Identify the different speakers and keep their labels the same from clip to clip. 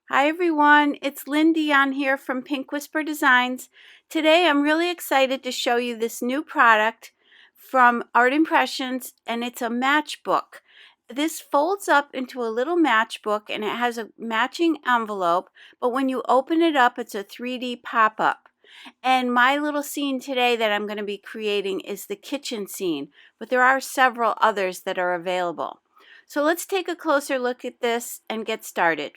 Speaker 1: Hi everyone, it's Lindy on here from Pink Whisper Designs. Today I'm really excited to show you this new product from Art Impressions, and it's a matchbook. This folds up into a little matchbook and it has a matching envelope, but when you open it up it's a 3D pop-up. And my little scene today that I'm going to be creating is the kitchen scene, but there are several others that are available. So let's take a closer look at this and get started.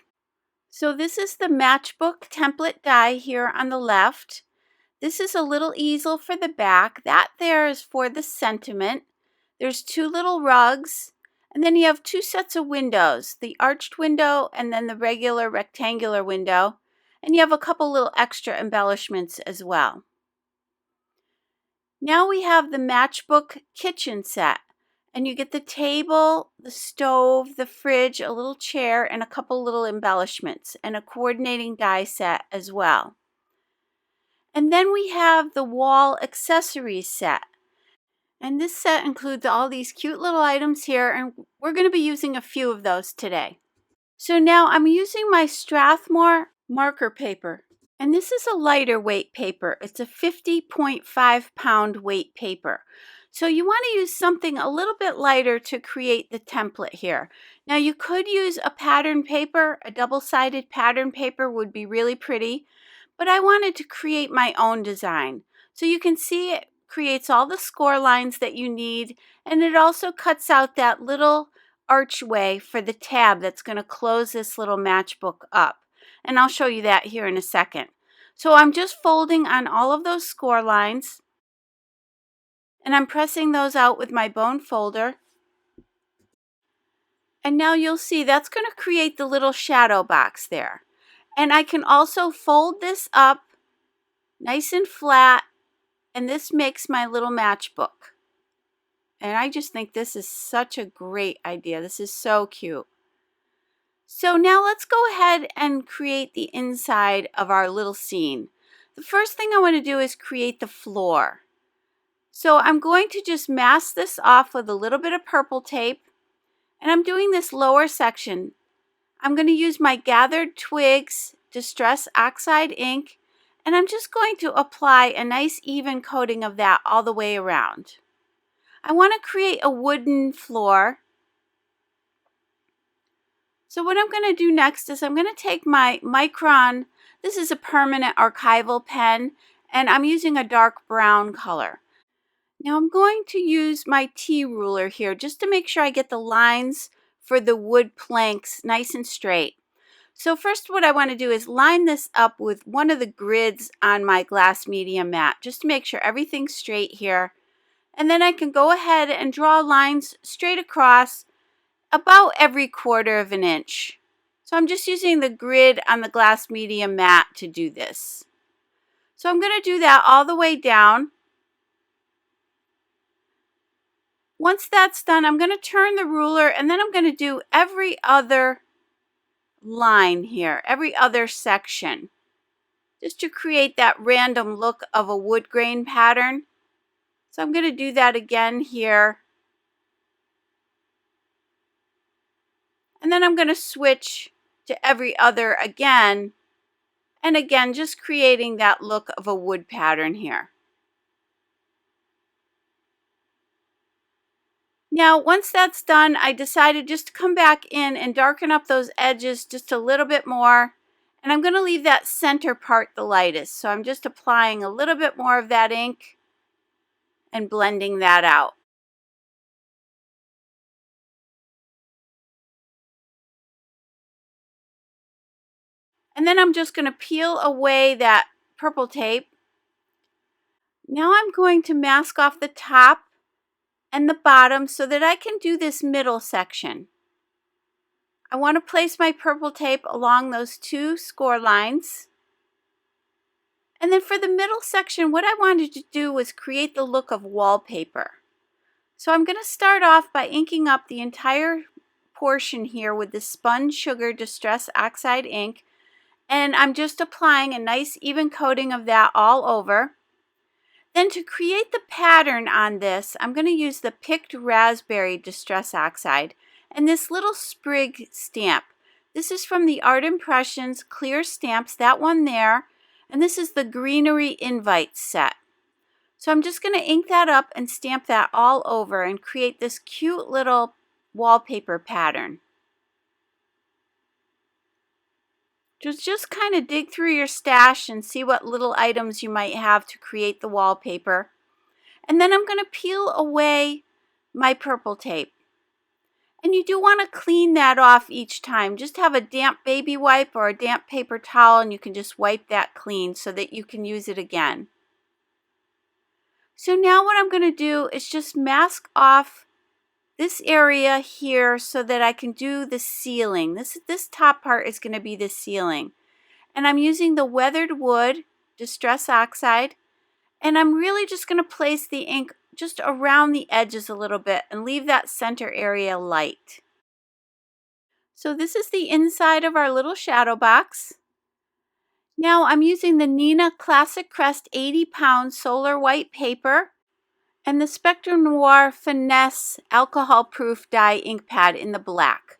Speaker 1: So this is the matchbook template die here on the left. This is a little easel for the back. That there is for the sentiment. There's two little rugs, and then you have two sets of windows, the arched window and then the regular rectangular window. And you have a couple little extra embellishments as well. Now we have the matchbook kitchen set. And you get the table, the stove, the fridge, a little chair, and a couple little embellishments, and a coordinating die set as well. And then we have the wall accessories set. And this set includes all these cute little items here, and we're going to be using a few of those today. So now I'm using my Strathmore marker paper. And this is a lighter weight paper. It's a 50.5-pound weight paper. So you want to use something a little bit lighter to create the template here. Now you could use a pattern paper. A double-sided pattern paper would be really pretty, but I wanted to create my own design. So you can see it creates all the score lines that you need, and it also cuts out that little archway for the tab that's going to close this little matchbook up. And I'll show you that here in a second. So I'm just folding on all of those score lines, and I'm pressing those out with my bone folder. And now you'll see that's going to create the little shadow box there. And I can also fold this up nice and flat, and this makes my little matchbook. And I just think this is such a great idea. This is so cute. So now let's go ahead and create the inside of our little scene. The first thing I want to do is create the floor. So I'm going to just mask this off with a little bit of purple tape, and I'm doing this lower section. I'm going to use my Gathered Twigs Distress Oxide ink, and I'm just going to apply a nice even coating of that all the way around. I want to create a wooden floor. So what I'm going to do next is I'm going to take my Micron, this is a permanent archival pen, and I'm using a dark brown color. Now I'm going to use my T-ruler here just to make sure I get the lines for the wood planks nice and straight. So first what I want to do is line this up with one of the grids on my glass medium mat just to make sure everything's straight here. And then I can go ahead and draw lines straight across about every 1/4 of an inch. So I'm just using the grid on the glass medium mat to do this. So I'm going to do that all the way down. Once that's done, I'm going to turn the ruler, and then I'm going to do every other line here, every other section, just to create that random look of a wood grain pattern. So I'm going to do that again here. And then I'm going to switch to every other again, and again just creating that look of a wood pattern here. Now once that's done, I decided just to come back in and darken up those edges just a little bit more, and I'm going to leave that center part the lightest. So I'm just applying a little bit more of that ink and blending that out. And then I'm just going to peel away that purple tape. Now I'm going to mask off the top and the bottom so that I can do this middle section. I want to place my purple tape along those two score lines. And then for the middle section, what I wanted to do was create the look of wallpaper. So I'm going to start off by inking up the entire portion here with the Spun Sugar Distress Oxide ink. And I'm just applying a nice even coating of that all over. Then to create the pattern on this, I'm going to use the Picked Raspberry Distress Oxide and this little sprig stamp. This is from the Art Impressions Clear Stamps, that one there. And this is the Greenery Invite set. So I'm just going to ink that up and stamp that all over and create this cute little wallpaper pattern. Just kind of dig through your stash and see what little items you might have to create the wallpaper. And then I'm going to peel away my purple tape. And you do want to clean that off each time. Just have a damp baby wipe or a damp paper towel and you can just wipe that clean so that you can use it again. So now what I'm going to do is just mask off this area here so that I can do the ceiling. This top part is going to be the ceiling. And I'm using the Weathered Wood Distress Oxide. And I'm really just going to place the ink just around the edges a little bit and leave that center area light. So this is the inside of our little shadow box. Now I'm using the Neenah Classic Crest 80-pound solar white paper and the Spectrum Noir Finesse alcohol-proof dye ink pad in the black.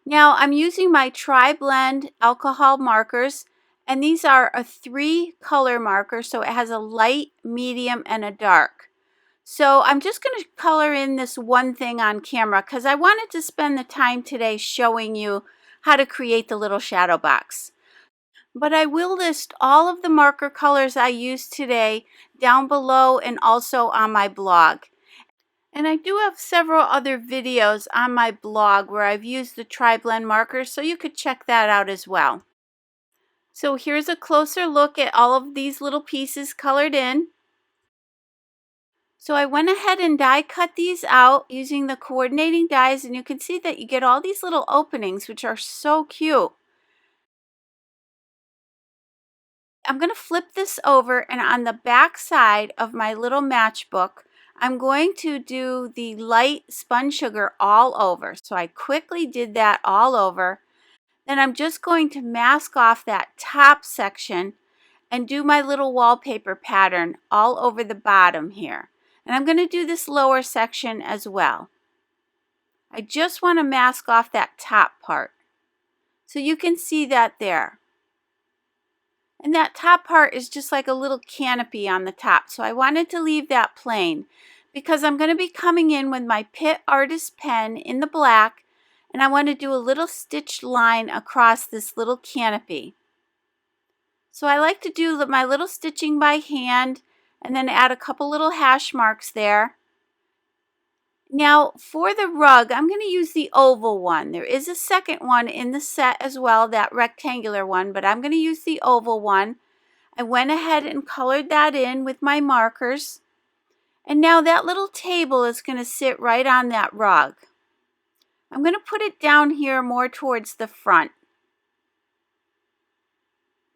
Speaker 1: Now I'm using my Tri-Blend alcohol markers, and these are a 3-color marker, so it has a light, medium, and a dark. So I'm just going to color in this one thing on camera because I wanted to spend the time today showing you how to create the little shadow box. But I will list all of the marker colors I used today down below and also on my blog. And I do have several other videos on my blog where I've used the Tri-Blend markers, so you could check that out as well. So here's a closer look at all of these little pieces colored in. So I went ahead and die cut these out using the coordinating dies, and you can see that you get all these little openings, which are so cute. I'm going to flip this over, and on the back side of my little matchbook, I'm going to do the light spun sugar all over. So I quickly did that all over. Then I'm just going to mask off that top section and do my little wallpaper pattern all over the bottom here. And I'm going to do this lower section as well. I just want to mask off that top part. So you can see that there. And that top part is just like a little canopy on the top. So I wanted to leave that plain because I'm going to be coming in with my Pitt Artist pen in the black, and I want to do a little stitched line across this little canopy. So I like to do my little stitching by hand and then add a couple little hash marks there. Now for the rug, I'm going to use the oval one. There is a second one in the set as well, that rectangular one, but I'm going to use the oval one. I went ahead and colored that in with my markers. And now that little table is going to sit right on that rug. I'm going to put it down here more towards the front.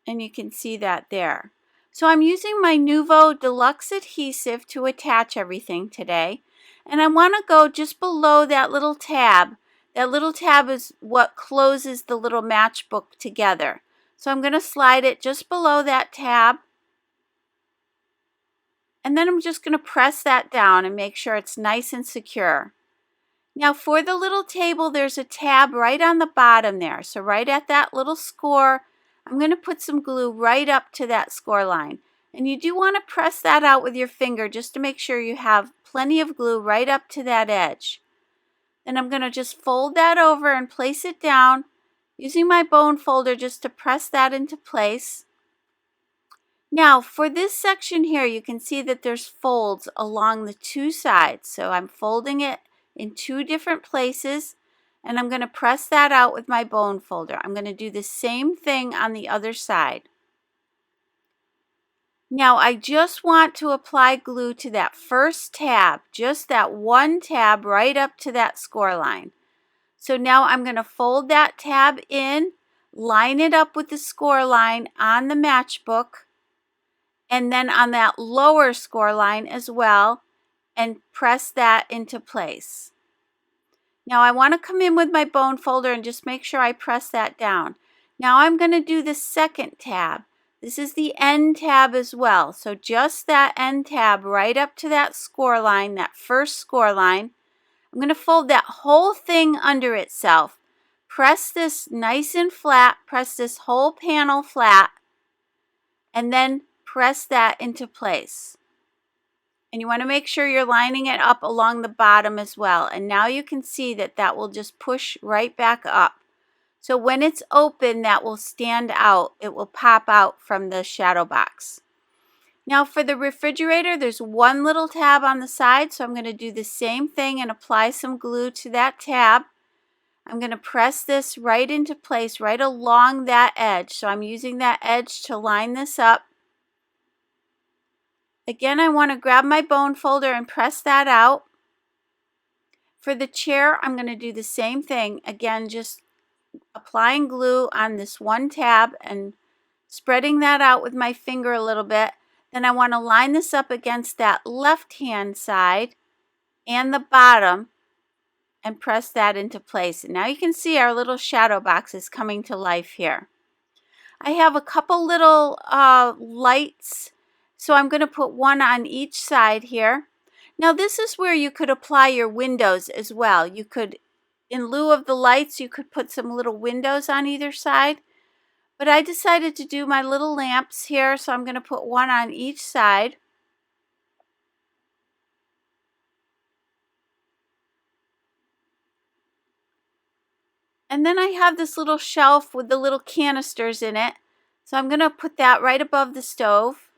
Speaker 1: And you can see that there. So I'm using my Nuvo Deluxe adhesive to attach everything today. And I want to go just below that little tab. That little tab is what closes the little matchbook together. So I'm going to slide it just below that tab. And then I'm just going to press that down and make sure it's nice and secure. Now for the little table, there's a tab right on the bottom there. So right at that little score, I'm going to put some glue right up to that score line. And you do want to press that out with your finger just to make sure you have plenty of glue right up to that edge. Then I'm going to just fold that over and place it down using my bone folder just to press that into place. Now for this section here, you can see that there's folds along the two sides. So I'm folding it in two different places, and I'm going to press that out with my bone folder. I'm going to do the same thing on the other side. Now I just want to apply glue to that first tab, just that one tab right up to that score line. So now I'm going to fold that tab in, line it up with the score line on the matchbook, and then on that lower score line as well, and press that into place. Now I want to come in with my bone folder and just make sure I press that down. Now I'm going to do the second tab. This is the end tab as well. So just that end tab right up to that score line, that first score line. I'm going to fold that whole thing under itself. press this nice and flat, press this whole panel flat, and then press that into place. And you want to make sure you're lining it up along the bottom as well. And now you can see that that will just push right back up. So when it's open, that will stand out. It will pop out from the shadow box. Now for the refrigerator, there's one little tab on the side. So I'm going to do the same thing and apply some glue to that tab. I'm going to press this right into place, right along that edge. So I'm using that edge to line this up. Again, I want to grab my bone folder and press that out. For the chair, I'm going to do the same thing. Again, just applying glue on this one tab and spreading that out with my finger a little bit. Then I want to line this up against that left-hand side and the bottom and press that into place. And now you can see our little shadow box is coming to life here. I have a couple little lights, so I'm going to put one on each side here. Now this is where you could apply your windows as well. You could, in lieu of the lights, you could put some little windows on either side. But I decided to do my little lamps here, so I'm going to put one on each side. And then I have this little shelf with the little canisters in it. So I'm going to put that right above the stove.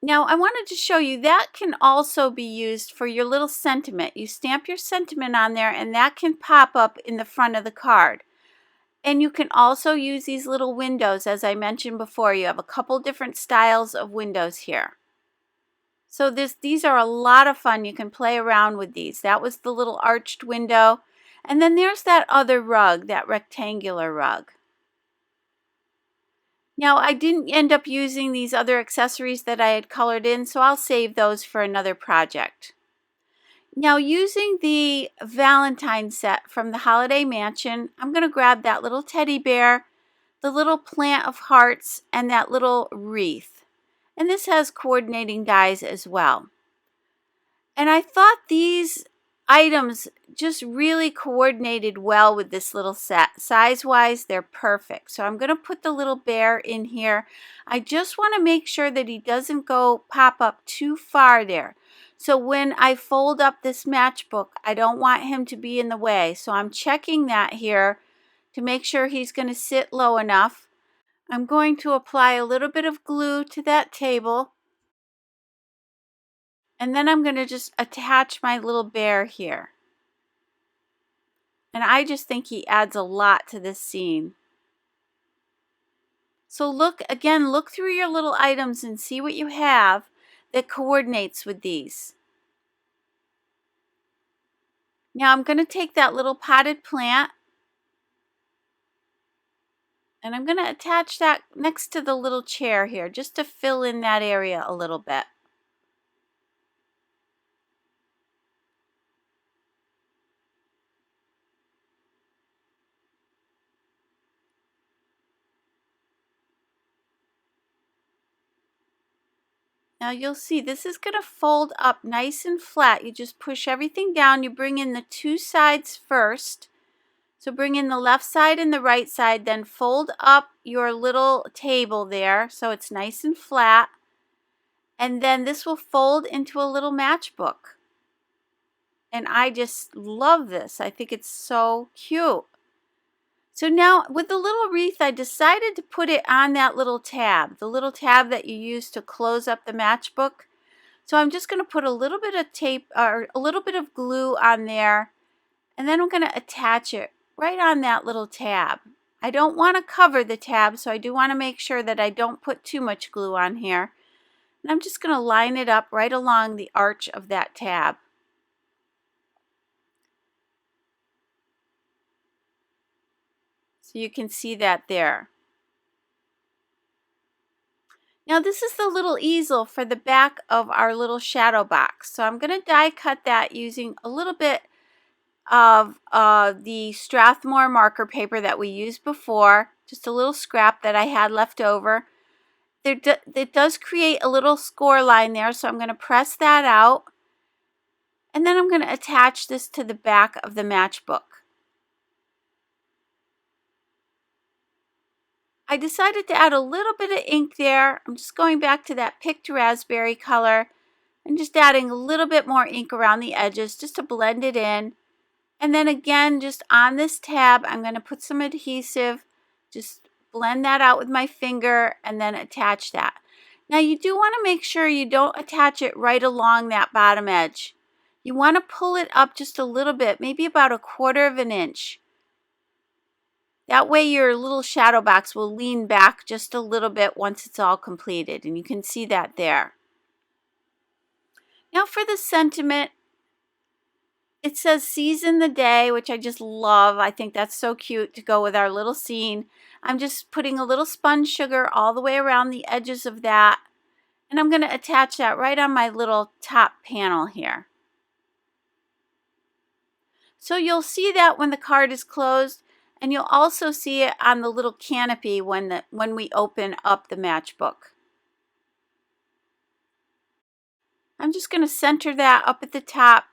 Speaker 1: Now I wanted to show you that can also be used for your little sentiment. You stamp your sentiment on there and that can pop up in the front of the card. And you can also use these little windows, as I mentioned before. You have a couple different styles of windows here. So these are a lot of fun. You can play around with these. That was the little arched window. And then there's that other rug, that rectangular rug. Now I didn't end up using these other accessories that I had colored in, so I'll save those for another project. Now using the Valentine set from the Holiday Mansion, I'm going to grab that little teddy bear, the little plant of hearts, and that little wreath. And this has coordinating dies as well. And I thought these items just really coordinated well with this little set. Size-wise, they're perfect. So I'm going to put the little bear in here. I just want to make sure that he doesn't go pop up too far there. So when I fold up this matchbook, I don't want him to be in the way. So I'm checking that here to make sure he's going to sit low enough. I'm going to apply a little bit of glue to that table. And then I'm going to just attach my little bear here. And I just think he adds a lot to this scene. So look through your little items and see what you have that coordinates with these. Now I'm going to take that little potted plant and I'm going to attach that next to the little chair here just to fill in that area a little bit. Now you'll see this is going to fold up nice and flat. You just push everything down. You bring in the two sides first. So bring in the left side and the right side, then fold up your little table there so it's nice and flat. And then this will fold into a little matchbook. And I just love this. I think it's so cute. So now with the little wreath, I decided to put it on that little tab, the little tab that you use to close up the matchbook. So I'm just going to put a little bit of tape or a little bit of glue on there, and then I'm going to attach it right on that little tab. I don't want to cover the tab, so I do want to make sure that I don't put too much glue on here. And I'm just going to line it up right along the arch of that tab. So you can see that there. Now this is the little easel for the back of our little shadow box. So I'm going to die cut that using a little bit of the Strathmore marker paper that we used before. Just a little scrap that I had left over. It does create a little score line there, so I'm going to press that out. And then I'm going to attach this to the back of the matchbook. I decided to add a little bit of ink there. I'm just going back to that picked raspberry color and just adding a little bit more ink around the edges just to blend it in. And then again, just on this tab, I'm going to put some adhesive, just blend that out with my finger and then attach that. Now you do want to make sure you don't attach it right along that bottom edge. You want to pull it up just a little bit, maybe about 1/4 of an inch. That way your little shadow box will lean back just a little bit once it's all completed, and you can see that there. Now for the sentiment, it says season the day, which I just love. I think that's so cute to go with our little scene. I'm just putting a little sponge sugar all the way around the edges of that, and I'm going to attach that right on my little top panel here. So you'll see that when the card is closed, and you'll also see it on the little canopy when we open up the matchbook. I'm just going to center that up at the top.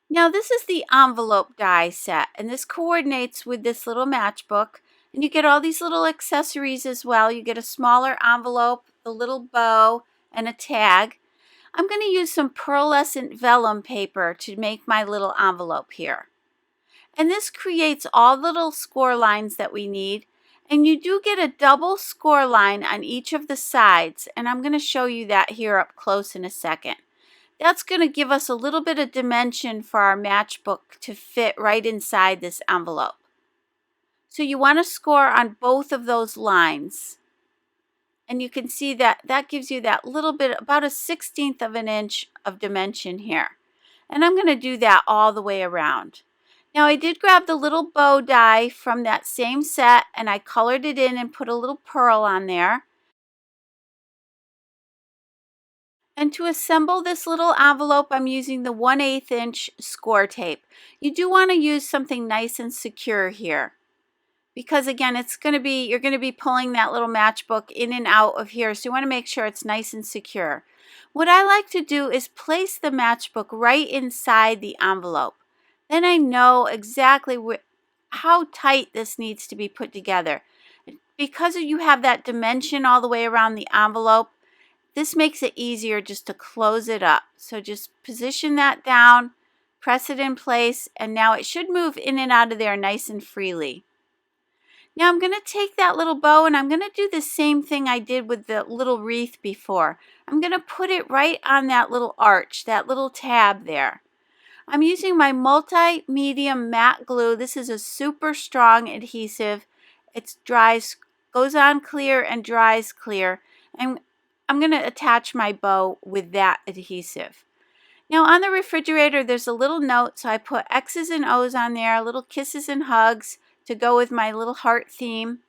Speaker 1: Now this is the envelope die set, and this coordinates with this little matchbook, and you get all these little accessories as well. You get a smaller envelope, the little bow, and a tag. I'm going to use some pearlescent vellum paper to make my little envelope here. And this creates all the little score lines that we need. And you do get a double score line on each of the sides, and I'm going to show you that here up close in a second. That's going to give us a little bit of dimension for our matchbook to fit right inside this envelope. So you want to score on both of those lines. And you can see that that gives you that little bit, about 1/16 of an inch of dimension here. And I'm going to do that all the way around. Now I did grab the little bow die from that same set, and I colored it in and put a little pearl on there. And to assemble this little envelope, I'm using the 1/8 inch score tape. You do want to use something nice and secure here, because again, you're going to be pulling that little matchbook in and out of here, so you want to make sure it's nice and secure. What I like to do is place the matchbook right inside the envelope. Then I know exactly how tight this needs to be put together. Because you have that dimension all the way around the envelope, this makes it easier just to close it up. So just position that down, press it in place, and now it should move in and out of there nice and freely. Now I'm going to take that little bow, and I'm going to do the same thing I did with the little wreath before. I'm going to put it right on that little arch, that little tab there. I'm using my multi-medium matte glue. This is a super strong adhesive. It goes on clear and dries clear. And I'm going to attach my bow with that adhesive. Now on the refrigerator, there's a little note, so I put X's and O's on there, little kisses and hugs to go with my little heart theme.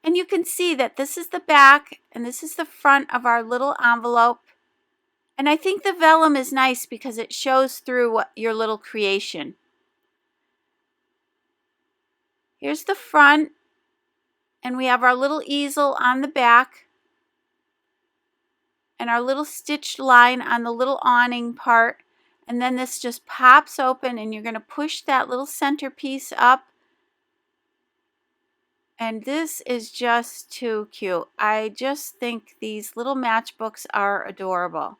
Speaker 1: And you can see that this is the back and this is the front of our little envelope. And I think the vellum is nice because it shows through your little creation. Here's the front, and we have our little easel on the back, and our little stitched line on the little awning part. And then this just pops open, and you're going to push that little centerpiece up. And this is just too cute. I just think these little matchbooks are adorable.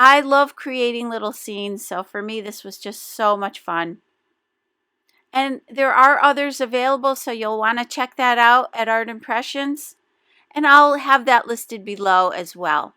Speaker 1: I love creating little scenes, so for me this was just so much fun. And there are others available, so you'll want to check that out at Art Impressions. And I'll have that listed below as well.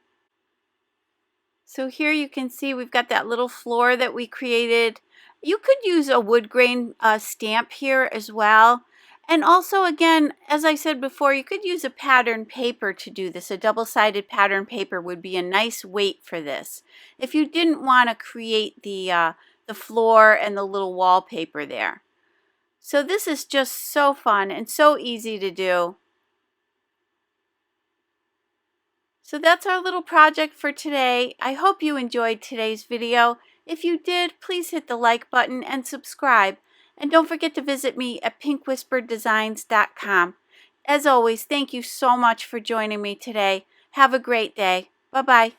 Speaker 1: So here you can see we've got that little floor that we created. You could use a wood grain stamp here as well. And also, again, as I said before, you could use a pattern paper to do this. A double-sided pattern paper would be a nice weight for this, if you didn't want to create the floor and the little wallpaper there. So this is just so fun and so easy to do. So that's our little project for today. I hope you enjoyed today's video. If you did, please hit the like button and subscribe. And don't forget to visit me at pinkwhisperdesigns.com. As always, thank you so much for joining me today. Have a great day. Bye-bye.